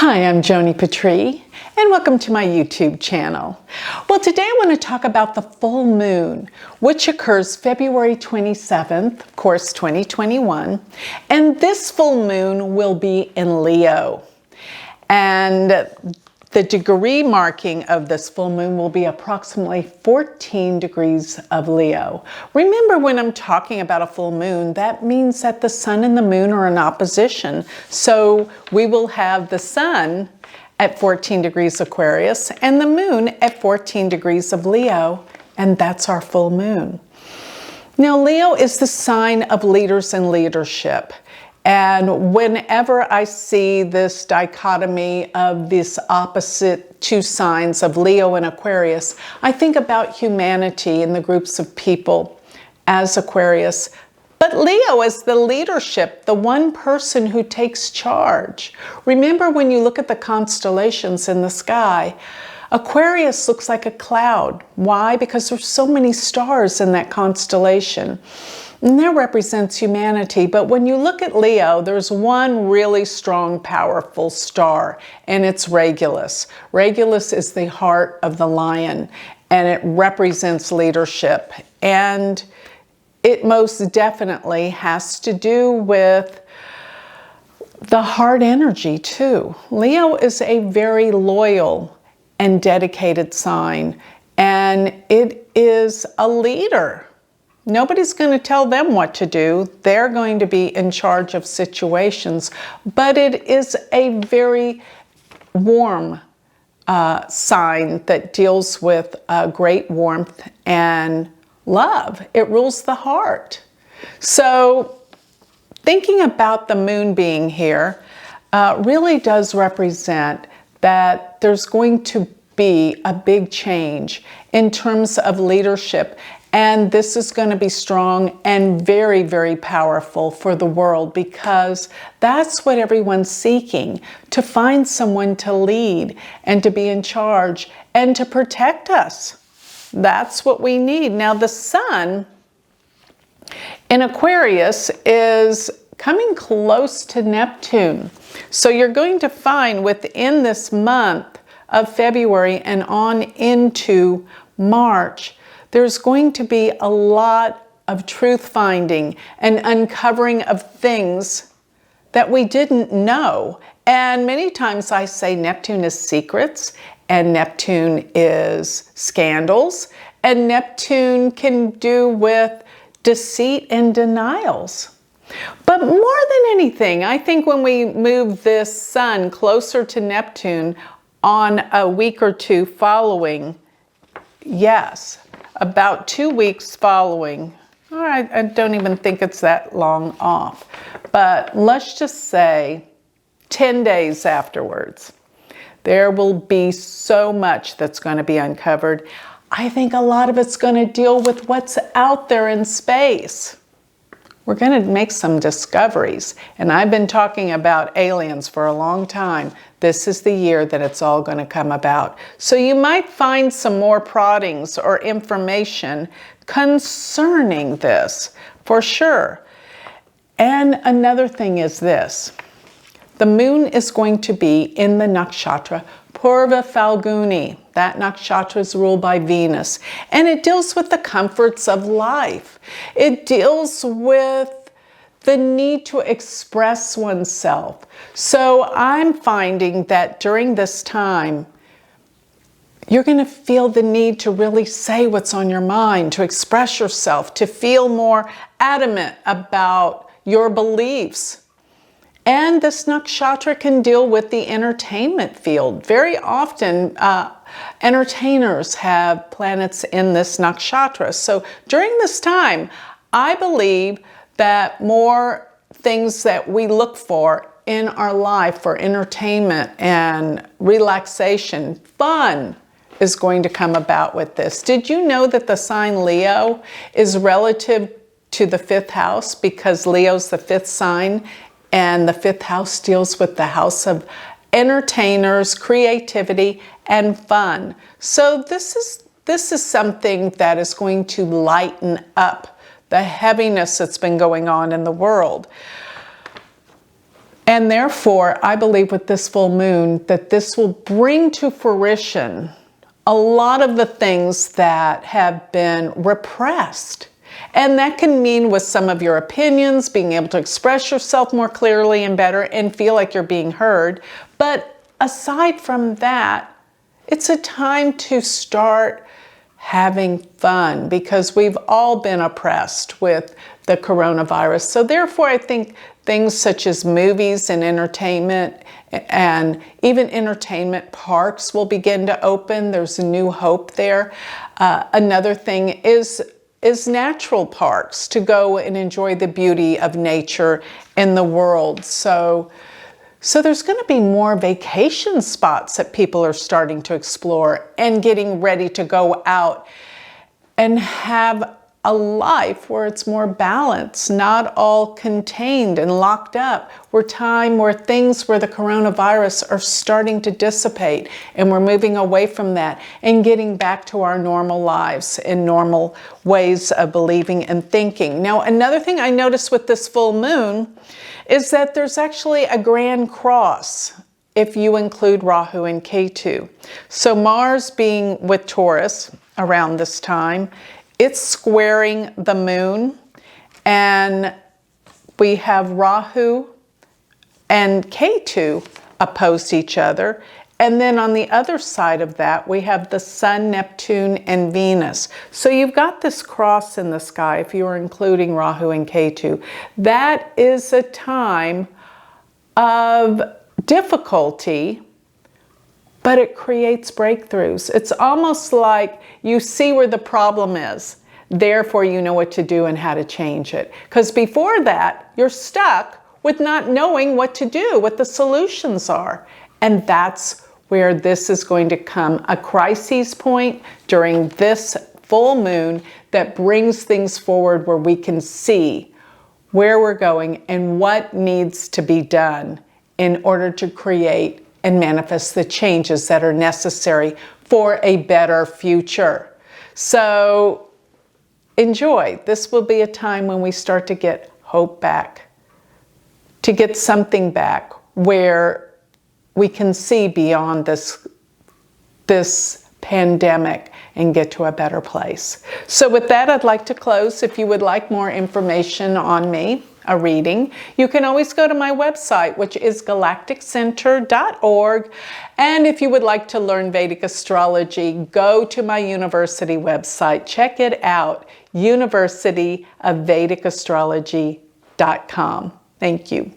Hi, I'm Joni Patry, and welcome to my YouTube channel. Well, today I want to talk about the full moon, which occurs February 27th, of course, 2021, and this full moon will be in Leo. And the degree marking of this full moon will be approximately 14 degrees of Leo. Remember, when I'm talking about a full moon, that means that the sun and the moon are in opposition. So we will have the sun at 14 degrees Aquarius and the moon at 14 degrees of Leo, and that's our full moon. Now, Leo is the sign of leaders and leadership. And whenever I see this dichotomy of these opposite two signs of Leo and Aquarius, I think about humanity and the groups of people as Aquarius. But Leo is the leadership, the one person who takes charge. Remember, when you look at the constellations in the sky, Aquarius looks like a cloud. Why? Because there's so many stars in that constellation. And that represents humanity. But when you look at Leo, there's one really strong, powerful star, and it's Regulus. Regulus is the heart of the lion, and it represents leadership. And it most definitely has to do with the heart energy, too. Leo is a very loyal and dedicated sign, and it is a leader. Nobody's going to tell them what to do. They're going to be in charge of situations. But it is a very warm sign that deals with great warmth and love. It rules the heart. So thinking about the moon being here really does represent that there's going to be a big change in terms of leadership. And this is going to be strong and very, very powerful for the world, because that's what everyone's seeking, to find someone to lead and to be in charge and to protect us. That's what we need. Now, the sun in Aquarius is coming close to Neptune. So you're going to find within this month of February and on into March, there's going to be a lot of truth finding and uncovering of things that we didn't know. And many times I say Neptune is secrets, and Neptune is scandals, and Neptune can do with deceit and denials. But more than anything, I think when we move this sun closer to Neptune on a week or two following, yes, about 2 weeks following, or I don't even think it's that long off, but let's just say 10 days afterwards, there will be so much that's going to be uncovered. I think a lot of it's going to deal with what's out there in space. We're going to make some discoveries, and I've been talking about aliens for a long time. This is the year that it's all going to come about. So you might find some more proddings or information concerning this, for sure. And another thing is this. The moon is going to be in the nakshatra Purva Falguni. That nakshatra is ruled by Venus, and it deals with the comforts of life. It deals with the need to express oneself. So I'm finding that during this time, you're going to feel the need to really say what's on your mind, to express yourself, to feel more adamant about your beliefs. And this nakshatra can deal with the entertainment field. Very often, entertainers have planets in this nakshatra. So during this time, I believe that more things that we look for in our life for entertainment and relaxation, fun, is going to come about with this. Did you know that the sign Leo is relative to the fifth house, because Leo's the fifth sign, and the fifth house deals with the house of entertainers, creativity, and fun. So this is something that is going to lighten up the heaviness that's been going on in the world. And therefore, I believe with this full moon that this will bring to fruition a lot of the things that have been repressed. And that can mean with some of your opinions, being able to express yourself more clearly and better and feel like you're being heard. But aside from that, it's a time to start having fun because we've all been oppressed with the coronavirus. So therefore, I think things such as movies and entertainment and even entertainment parks will begin to open. There's a new hope there. Another thing is natural parks, to go and enjoy the beauty of nature in the world. So there's going to be more vacation spots that people are starting to explore and getting ready to go out and have a life where it's more balanced, not all contained and locked up. Where things where the coronavirus are starting to dissipate, and we're moving away from that and getting back to our normal lives and normal ways of believing and thinking. Now, another thing I noticed with this full moon is that there's actually a grand cross if you include Rahu and Ketu. So Mars being with Taurus around this time, it's squaring the moon, and we have Rahu and Ketu opposed each other. And then on the other side of that, we have the Sun, Neptune, and Venus. So you've got this cross in the sky if you are including Rahu and Ketu. That is a time of difficulty, but it creates breakthroughs. It's almost like you see where the problem is. Therefore, you know what to do and how to change it. Because before that, you're stuck with not knowing what to do, what the solutions are. And that's where this is going to come a crisis point during this full moon that brings things forward where we can see where we're going and what needs to be done in order to create and manifest the changes that are necessary for a better future. So enjoy. This will be a time when we start to get hope back, to get something back where we can see beyond this pandemic and get to a better place. So with that, I'd like to close. If you would like more information on me, a reading, you can always go to my website, which is galacticcenter.org. And if you would like to learn Vedic astrology, go to my university website. Check it out, University of Vedic Astrology.com. Thank you.